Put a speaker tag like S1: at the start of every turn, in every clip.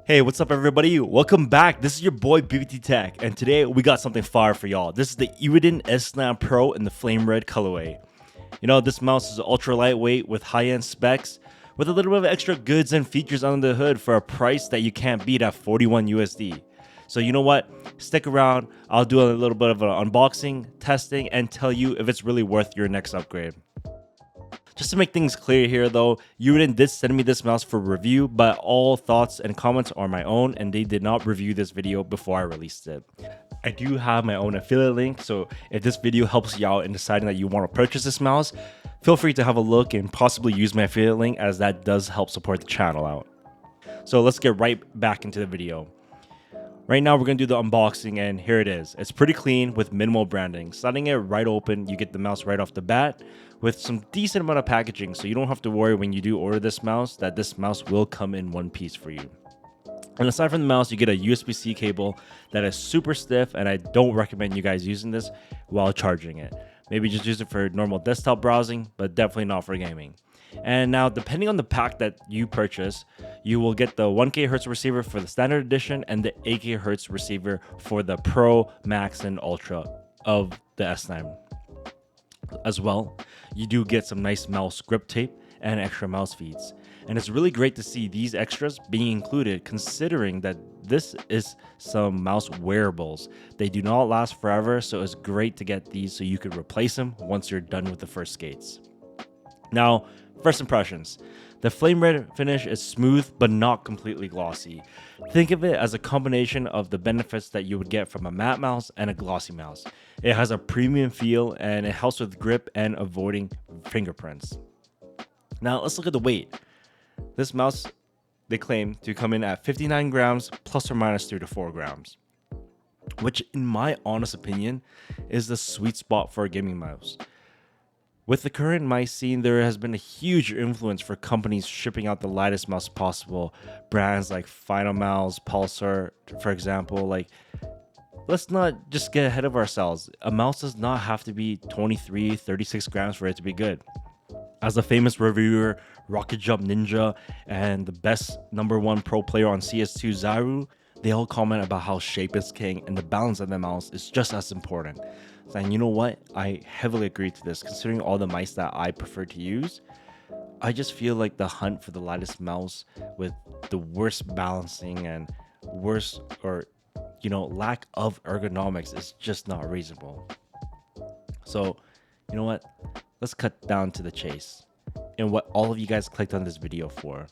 S1: Hey, what's up everybody? Welcome back. This is your boy BBT Tech, and today we got something fire for y'all. This is the EWEADN S9 Pro in the flame red colorway. You know, this mouse is ultra lightweight with high-end specs, with a little bit of extra goods and features under the hood for a price that you can't beat at 41 USD. So you know what? Stick around. I'll do a little bit of an unboxing, testing, and tell you if it's really worth your next upgrade. Just to make things clear here though, EWEADN did send me this mouse for review, but all thoughts and comments are my own and they did not review this video before I released it. I do have my own affiliate link, so if this video helps you out in deciding that you want to purchase this mouse, feel free to have a look and possibly use my affiliate link, as that does help support the channel out. So let's get right back into the video. Right now we're going to do the unboxing, and here it is. It's pretty clean with minimal branding. Sliding it right open, you get the mouse right off the bat with some decent amount of packaging, so you don't have to worry when you do order this mouse that this mouse will come in one piece for you. And aside from the mouse, you get a USB-C cable that is super stiff, and I don't recommend you guys using this while charging it. Maybe just use it for normal desktop browsing, but definitely not for gaming. And now, depending on the pack that you purchase, you will get the 1K Hz receiver for the standard edition and the 8K Hz receiver for the Pro, Max, and Ultra of the S9. As well, you do get some nice mouse grip tape and extra mouse feeds. And it's really great to see these extras being included, considering that this is some mouse wearables. They do not last forever, so it's great to get these so you could replace them once you're done with the first skates. Now, first impressions. The flame red finish is smooth but not completely glossy. Think of it as a combination of the benefits that you would get from a matte mouse and a glossy mouse. It has a premium feel and it helps with grip and avoiding fingerprints. Now let's look at the weight. This mouse, they claim to come in at 59 grams plus or minus 3 to 4 grams, which in my honest opinion is the sweet spot for a gaming mouse. With the current mice scene, there has been a huge influence for companies shipping out the lightest mouse possible. Brands like Final Mouse, Pulsar, for example. Like, let's not just get ahead of ourselves. A mouse does not have to be 23, 36 grams for it to be good. As a famous reviewer, Rocket Jump Ninja, and the best #1 pro player on CS2, Zaru, they all comment about how shape is king and the balance of the mouse is just as important. And you know what? I heavily agree to this, considering all the mice that I prefer to use. I just feel like the hunt for the lightest mouse with the worst balancing and worst lack of ergonomics is just not reasonable. So, you know what? Let's cut down to the chase and what all of you guys clicked on this video for.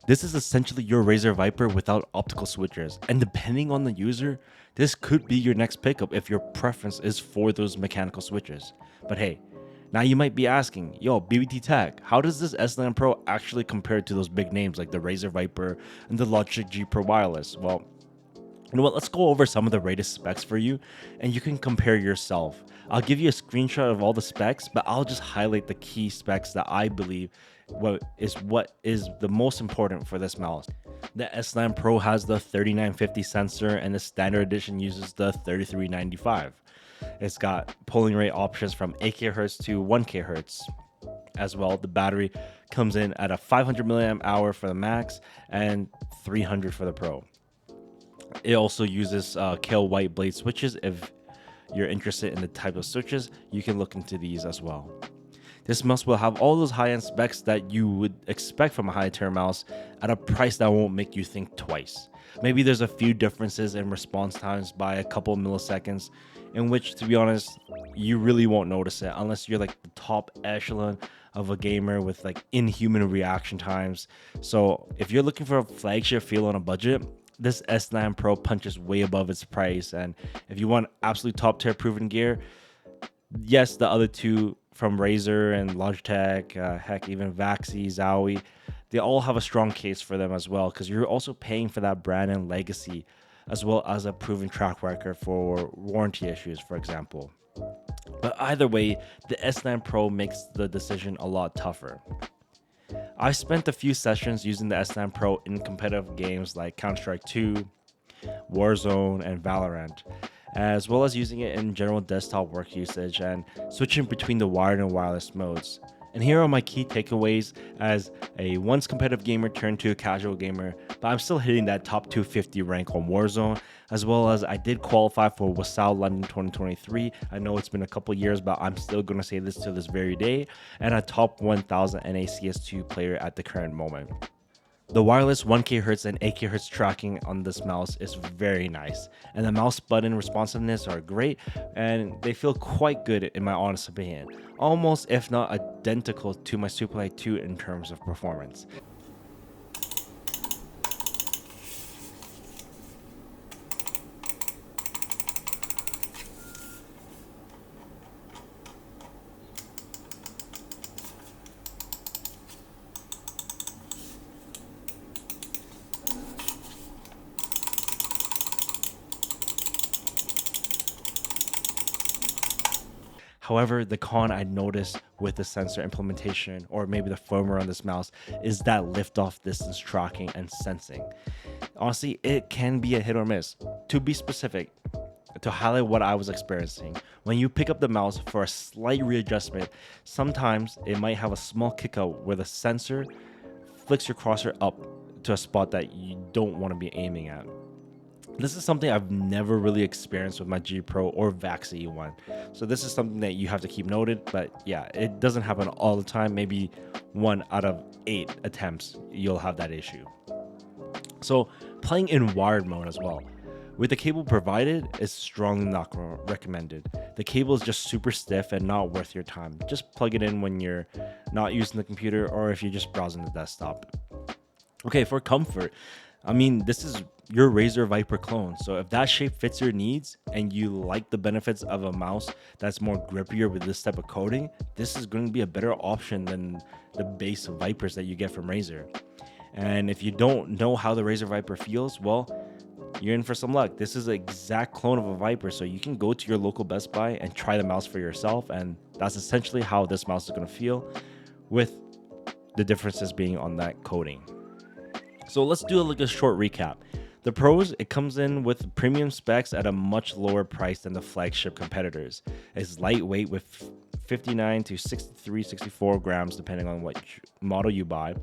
S1: This is essentially your Razer Viper without optical switchers, and depending on the user, this could be your next pickup if your preference is for those mechanical switches. But hey, now you might be asking, yo, BBT Tech, how does this S9 Pro actually compare to those big names like the Razer Viper and the Logitech G Pro wireless? Well, you know what, let's go over some of the rated specs for you and you can compare yourself. I'll give you a screenshot of all the specs, but I'll just highlight the key specs that I believe what is the most important for this mouse. The S9 Pro has the 3950 sensor and the standard edition uses the 3395. It's got polling rate options from 8K Hz to 1K Hz. As well, the battery comes in at a 500 milliamp hour for the Max and 300 for the Pro. It also uses Kale white blade switches. If you're interested in the type of switches, you can look into these as well. This mouse will have all those high-end specs that you would expect from a high-tier mouse at a price that won't make you think twice. Maybe there's a few differences in response times by a couple milliseconds, in which, to be honest, you really won't notice it unless you're like the top echelon of a gamer with like inhuman reaction times. So if you're looking for a flagship feel on a budget, this S9 Pro punches way above its price. And if you want absolute top-tier proven gear, yes, the other two from Razer and Logitech, heck, even Vaxi, Zowie, they all have a strong case for them as well, because you're also paying for that brand and legacy, as well as a proven track record for warranty issues, for example. But either way, the S9 Pro makes the decision a lot tougher. I spent a few sessions using the S9 Pro in competitive games like Counter-Strike 2, Warzone, and Valorant, as well as using it in general desktop work usage and switching between the wired and wireless modes. And here are my key takeaways as a once competitive gamer turned to a casual gamer. but I'm still hitting that top 250 rank on Warzone, as well as I did qualify for Wasau London 2023. I know it's been a couple years, but I'm still going to say this to this very day, and a top 1000 NACS2 player at the current moment. The wireless 1K Hz and 8K Hz tracking on this mouse is very nice, and the mouse button responsiveness are great, and they feel quite good in my honest opinion. Almost, if not identical to my Superlight 2 in terms of performance. However, the con I noticed with the sensor implementation, or maybe the firmware on this mouse, is that lift-off distance tracking and sensing. Honestly, it can be a hit or miss. To be specific, to highlight what I was experiencing, when you pick up the mouse for a slight readjustment, sometimes it might have a small kick out where the sensor flicks your crosshair up to a spot that you don't want to be aiming at. This is something I've never really experienced with my G Pro or Vaxi one. So this is something that you have to keep noted, but yeah, it doesn't happen all the time. Maybe 1 out of 8 attempts, you'll have that issue. So playing in wired mode as well. With the cable provided, it's strongly not recommended. The cable is just super stiff and not worth your time. Just plug it in when you're not using the computer or if you're just browsing the desktop. Okay, for comfort, I mean, this is your Razer Viper clone. So if that shape fits your needs and you like the benefits of a mouse that's more grippier with this type of coating, this is going to be a better option than the base Vipers that you get from Razer. And if you don't know how the Razer Viper feels, well, you're in for some luck. This is an exact clone of a Viper, so you can go to your local Best Buy and try the mouse for yourself, and that's essentially how this mouse is going to feel, with the differences being on that coating. So let's do a short recap. The pros, it comes in with premium specs at a much lower price than the flagship competitors. It's lightweight with 59 to 63, 64 grams depending on what model you buy,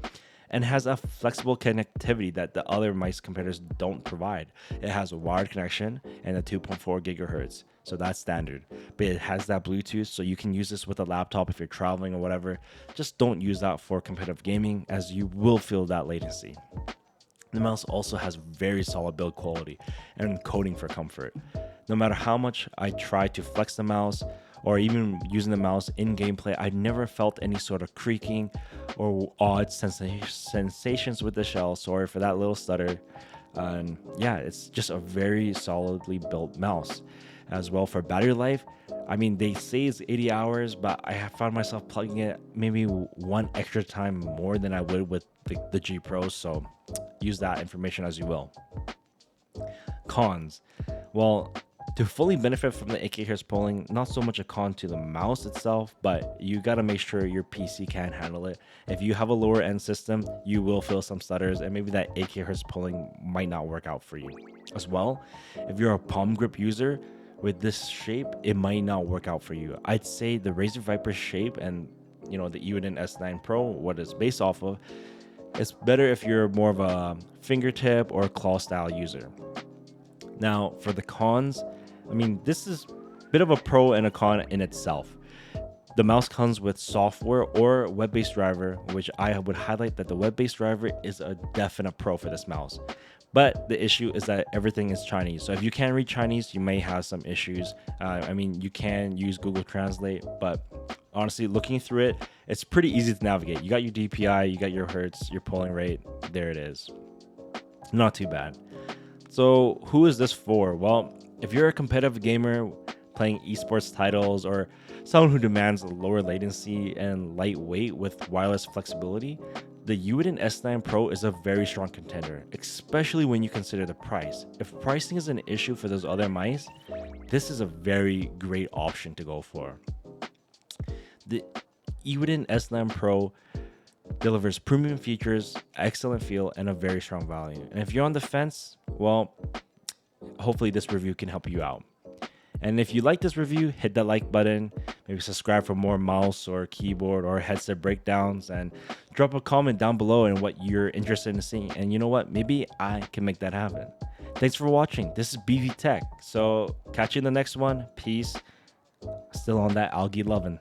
S1: and has a flexible connectivity that the other mice competitors don't provide. It has a wired connection and a 2.4 gigahertz, so that's standard. But it has that Bluetooth, so you can use this with a laptop if you're traveling or whatever. Just don't use that for competitive gaming, as you will feel that latency. The mouse also has very solid build quality and coating for comfort. No matter how much I try to flex the mouse or even using the mouse in gameplay, I never felt any sort of creaking or odd sensations with the shell. Sorry for that little stutter. And yeah, it's just a very solidly built mouse. As well, for battery life, I mean, they say it's 80 hours, but I have found myself plugging it maybe one extra time more than I would with the G Pro, so use that information as you will. Cons. Well, to fully benefit from the 8K Hz polling, not so much a con to the mouse itself, but you gotta make sure your PC can handle it. If you have a lower end system, you will feel some stutters, and maybe that 8K Hz polling might not work out for you. As well, if you're a palm grip user, with this shape, it might not work out for you. I'd say the Razer Viper shape and the EWEADN S9 Pro, what it's based off of, it's better if you're more of a fingertip or claw style user. Now, for the cons, I mean, this is a bit of a pro and a con in itself. The mouse comes with software or web-based driver, which I would highlight that the web-based driver is a definite pro for this mouse. But the issue is that everything is Chinese. So if you can't read Chinese, you may have some issues. I mean, you can use Google Translate, but honestly, looking through it, it's pretty easy to navigate. You got your DPI, you got your hertz, your polling rate. There it is. Not too bad. So who is this for? Well, if you're a competitive gamer playing esports titles or someone who demands lower latency and lightweight with wireless flexibility, the EWEADN S9 Pro is a very strong contender, especially when you consider the price. If pricing is an issue for those other mice, this is a very great option to go for. The EWEADN S9 Pro delivers premium features, excellent feel, and a very strong value. And if you're on the fence, well, hopefully this review can help you out. And if you like this review, hit that like button, maybe subscribe for more mouse or keyboard or headset breakdowns, and drop a comment down below and what you're interested in seeing. And you know what? Maybe I can make that happen. Thanks for watching. This is BBT Tech. So catch you in the next one. Peace. Still on that algae loving.